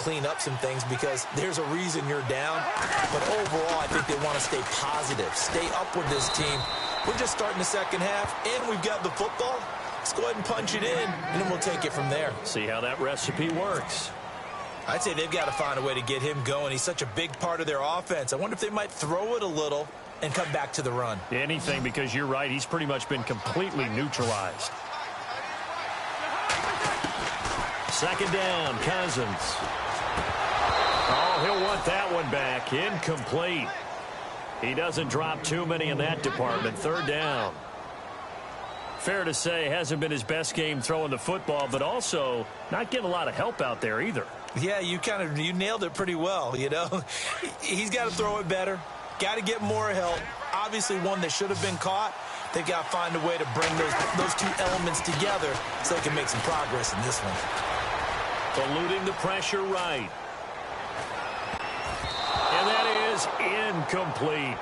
clean up some things because there's a reason you're down. But overall, I think they want to stay positive, stay up with this team. We're just starting the second half, and we've got the football. Let's go ahead and punch it in, and then we'll take it from there. See how that recipe works. I'd say they've got to find a way to get him going. He's such a big part of their offense. I wonder if they might throw it a little and come back to the run. Anything, because you're right. He's pretty much been completely neutralized. Second down, Cousins. Oh, he'll want that one back. Incomplete. He doesn't drop too many in that department. Third down. Fair to say, hasn't been his best game throwing the football, but also not getting a lot of help out there either. Yeah, you nailed it pretty well, you know. He's got to throw it better. Got to get more help. Obviously, one that should have been caught. They've got to find a way to bring those two elements together so they can make some progress in this one. Eluding the pressure right. And that is incomplete.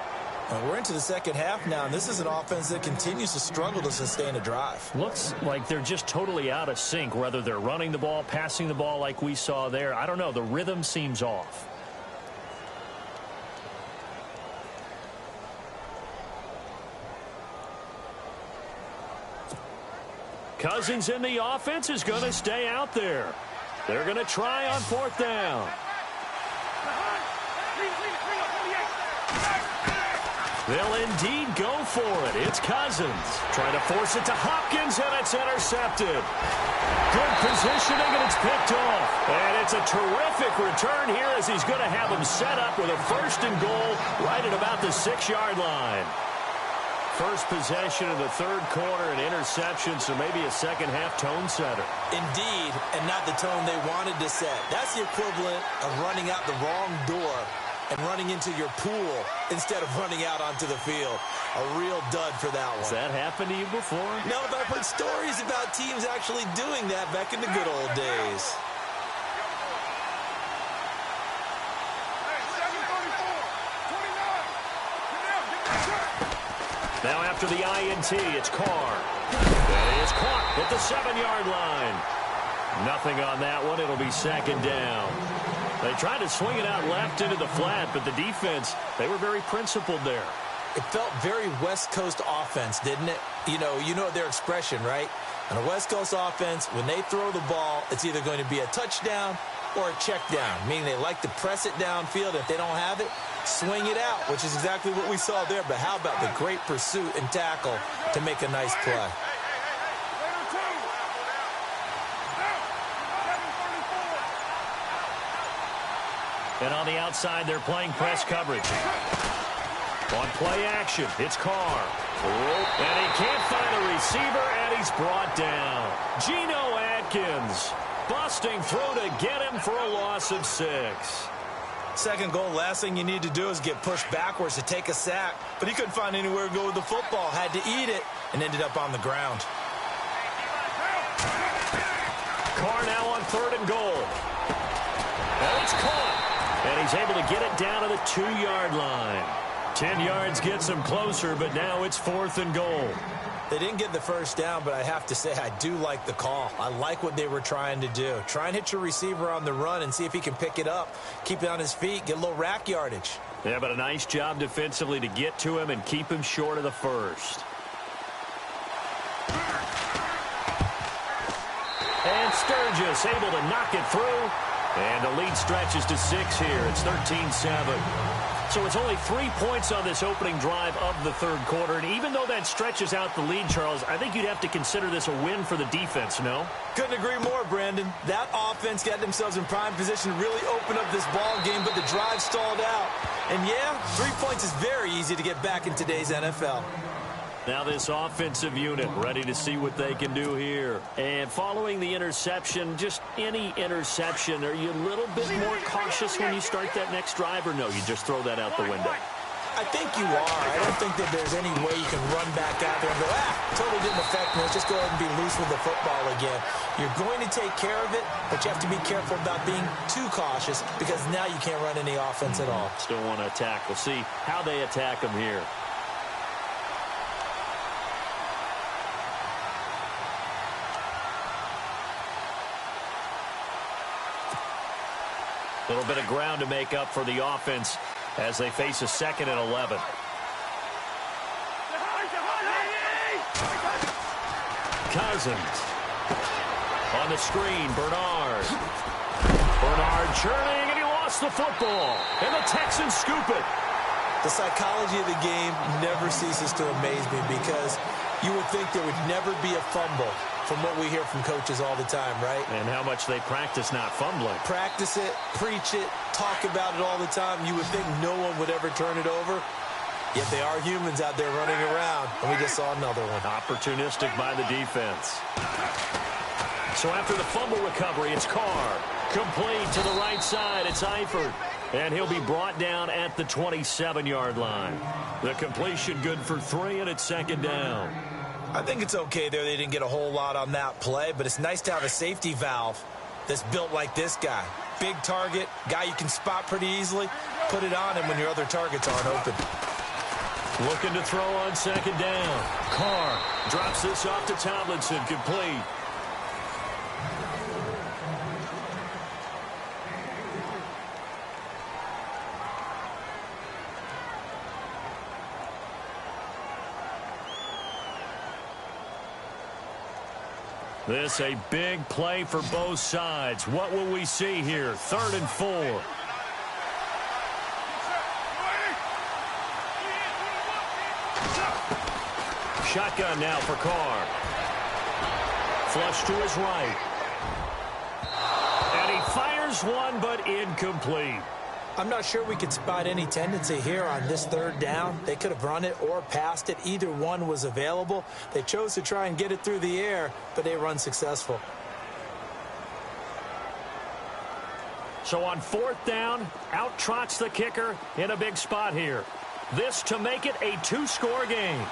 We're into the second half now, and this is an offense that continues to struggle to sustain a drive. Looks like they're just totally out of sync, whether they're running the ball, passing the ball like we saw there. I don't know. The rhythm seems off. Cousins in the offense is going to stay out there. They're going to try on fourth down. They'll indeed go for it. It's Cousins trying to force it to Hopkins, and it's intercepted. Good positioning, and it's picked off. And it's a terrific return here as he's going to have him set up with a first and goal right at about the 6-yard line. First possession of the third quarter, an interception, so maybe a second-half tone setter. Indeed, and not the tone they wanted to set. That's the equivalent of running out the wrong door and running into your pool instead of running out onto the field. A real dud for that one. Has that happened to you before? No, but I've heard stories about teams actually doing that back in the good old days. Now after the INT, it's Carr. That is caught at the 7-yard line. Nothing on that one. It'll be second down. They tried to swing it out left into the flat, but the defense, they were very principled there. It felt very West Coast offense, didn't it? You know their expression, right? On a West Coast offense, when they throw the ball, it's either going to be a touchdown or a check down, meaning they like to press it downfield. If they don't have it, swing it out, which is exactly what we saw there. But how about the great pursuit and tackle to make a nice play? And on the outside, they're playing press coverage. On play action, it's Carr. And he can't find a receiver, and he's brought down. Geno Atkins busting through to get him for a loss of 6. Second goal, last thing you need to do is get pushed backwards to take a sack. But he couldn't find anywhere to go with the football, had to eat it, and ended up on the ground. Carr now on third and goal. And it's caught. And he's able to get it down to the 2-yard line. 10 yards gets him closer, but now it's fourth and goal. They didn't get the first down, but I have to say I do like the call. I like what they were trying to do. Try and hit your receiver on the run and see if he can pick it up. Keep it on his feet, get a little rack yardage. Yeah, but a nice job defensively to get to him and keep him short of the first. And Sturgis able to knock it through. And the lead stretches to 6 here. It's 13-7. So it's only 3 points on this opening drive of the third quarter. And even though that stretches out the lead, Charles, I think you'd have to consider this a win for the defense, no? Couldn't agree more, Brandon. That offense got themselves in prime position to really open up this ball game, but the drive stalled out. And yeah, 3 points is very easy to get back in today's NFL. Now this offensive unit ready to see what they can do here. And following the interception, just any interception, are you a little bit more cautious when you start that next drive, or no, you just throw that out the window? I think you are. I don't think that there's any way you can run back out there and go, totally didn't affect me. Let's just go ahead and be loose with the football again. You're going to take care of it, but you have to be careful about being too cautious because now you can't run any offense at all. Still want to attack. We'll see how they attack them here. A little bit of ground to make up for the offense as they face a 2nd and 11. Cousins. On the screen, Bernard. Bernard churning, and he lost the football. And the Texans scoop it. The psychology of the game never ceases to amaze me because you would think there would never be a fumble from what we hear from coaches all the time, right? And how much they practice not fumbling. Practice it, preach it, talk about it all the time. You would think no one would ever turn it over. Yet they are humans out there running around, and we just saw another one. Opportunistic by the defense. So after the fumble recovery, it's Carr. Complete to the right side, it's Eifert. And he'll be brought down at the 27-yard line. The completion good for 3, and it's 2nd down. I think it's okay there. They didn't get a whole lot on that play, but it's nice to have a safety valve that's built like this guy. Big target, guy you can spot pretty easily. Put it on him when your other targets aren't open. Looking to throw on 2nd down. Carr drops this off to Tomlinson, complete. This a big play for both sides. What will we see here? 3rd and 4. Shotgun now for Carr. Flush to his right. And he fires one, but incomplete. I'm not sure we could spot any tendency here on this 3rd down. They could have run it or passed it. Either one was available. They chose to try and get it through the air, but they were unsuccessful. So on 4th down, out trots the kicker in a big spot here. This to make it a 2-score game.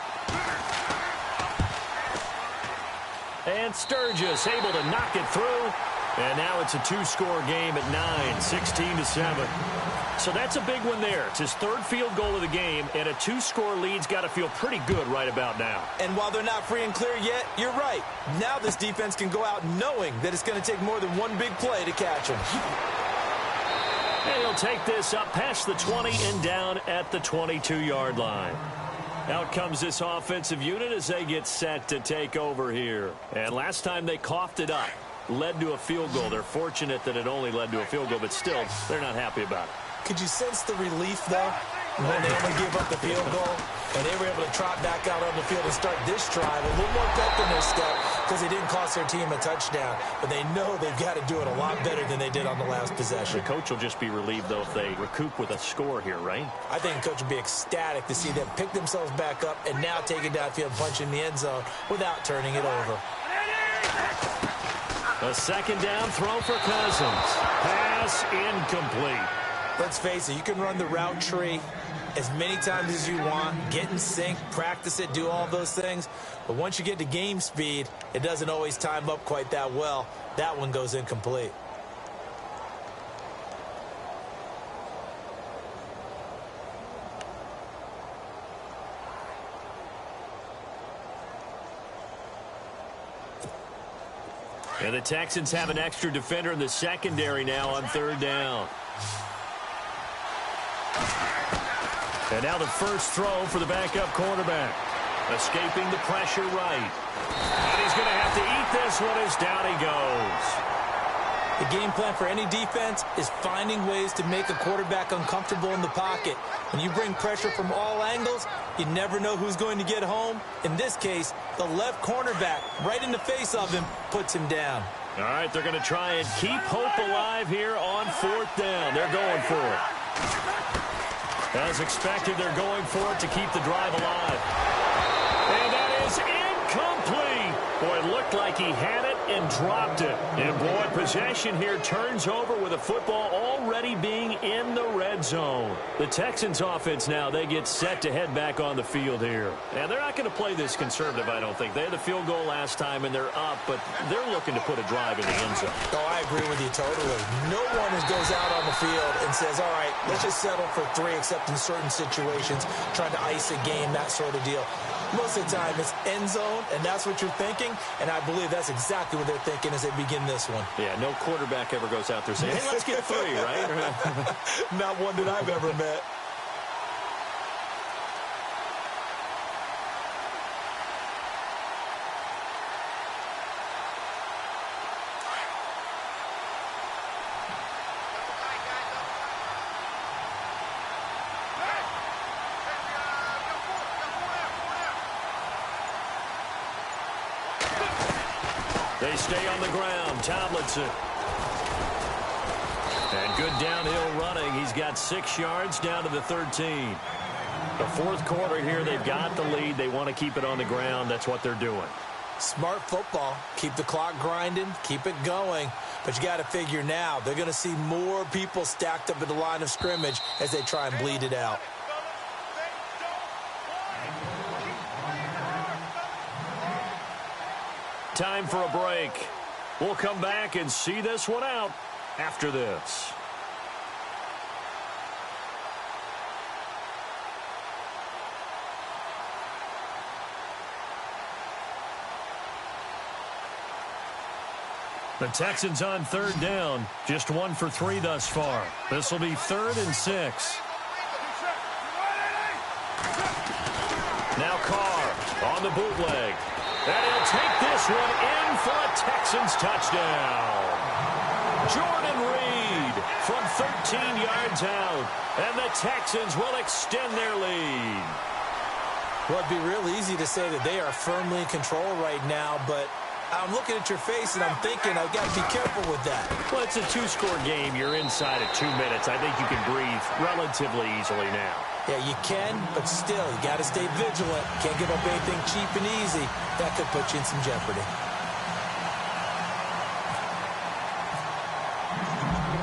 And Sturgis able to knock it through. And now it's a 2-score game at 9, 16-7. So that's a big one there. It's his 3rd field goal of the game, and a 2-score lead's got to feel pretty good right about now. And while they're not free and clear yet, you're right. Now this defense can go out knowing that it's going to take more than one big play to catch him. And he'll take this up past the 20 and down at the 22-yard line. Out comes this offensive unit as they get set to take over here. And last time they coughed it up, led to a field goal. They're fortunate that it only led to a field goal, but still, they're not happy about it. Could you sense the relief, though, when they only gave up the field goal? And they were able to trot back out on the field and start this drive a little more pep in their step because they didn't cost their team a touchdown. But they know they've got to do it a lot better than they did on the last possession. The coach will just be relieved, though, if they recoup with a score here, right? I think the coach would be ecstatic to see them pick themselves back up and now take it downfield, punch in the end zone without turning it over. A 2nd down throw for Cousins. Pass incomplete. Let's face it, you can run the route tree as many times as you want, get in sync, practice it, do all those things. But once you get to game speed, it doesn't always time up quite that well. That one goes incomplete. And the Texans have an extra defender in the secondary now on 3rd down. And now the first throw for the backup quarterback. Escaping the pressure right. And he's going to have to eat this one as down he goes. The game plan for any defense is finding ways to make a quarterback uncomfortable in the pocket. When you bring pressure from all angles, you never know who's going to get home. In this case, the left cornerback, right in the face of him, puts him down. All right, they're going to try and keep hope alive here on 4th down. They're going for it. As expected, they're going for it to keep the drive alive. And that is incomplete. Boy, it looked like he had it and dropped it. And boy, possession here turns over with a football already being in the red zone. The Texans offense now, they get set to head back on the field here. And they're not going to play this conservative, I don't think. They had the field goal last time and they're up, but they're looking to put a drive in the end zone. Oh, I agree with you totally. No one goes out on the field and says, all right, let's just settle for 3, except in certain situations, trying to ice a game, that sort of deal. Most of the time, it's end zone, and that's what you're thinking, and I believe that's exactly what they're thinking as they begin this one. Yeah, no quarterback ever goes out there saying, hey, let's get 3, right? Not one that I've ever met. They stay on the ground. Tomlinson. And good downhill running. He's got 6 yards down to the 13. The fourth quarter here, they've got the lead. They want to keep it on the ground. That's what they're doing. Smart football. Keep the clock grinding. Keep it going. But you got to figure now, they're going to see more people stacked up at the line of scrimmage as they try and bleed it out. Time for a break. We'll come back and see this one out after this. The Texans on 3rd down. Just 1 for 3 thus far. This will be 3rd and 6. Now Carr on the bootleg. And he'll take this one in for a Texans touchdown. Jordan Reed from 13 yards out. And the Texans will extend their lead. Well, it'd be real easy to say that they are firmly in control right now, but I'm looking at your face and I'm thinking I've got to be careful with that. Well, it's a 2-score game. You're inside of 2 minutes. I think you can breathe relatively easily now. Yeah, you can, but still, you got to stay vigilant. Can't give up anything cheap and easy. That could put you in some jeopardy.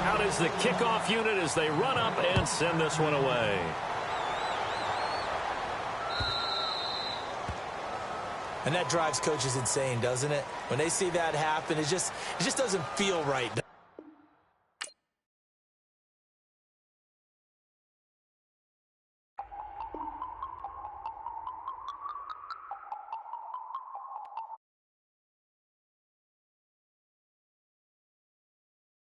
Out is the kickoff unit as they run up and send this one away. And that drives coaches insane, doesn't it? When they see that happen, it just doesn't feel right.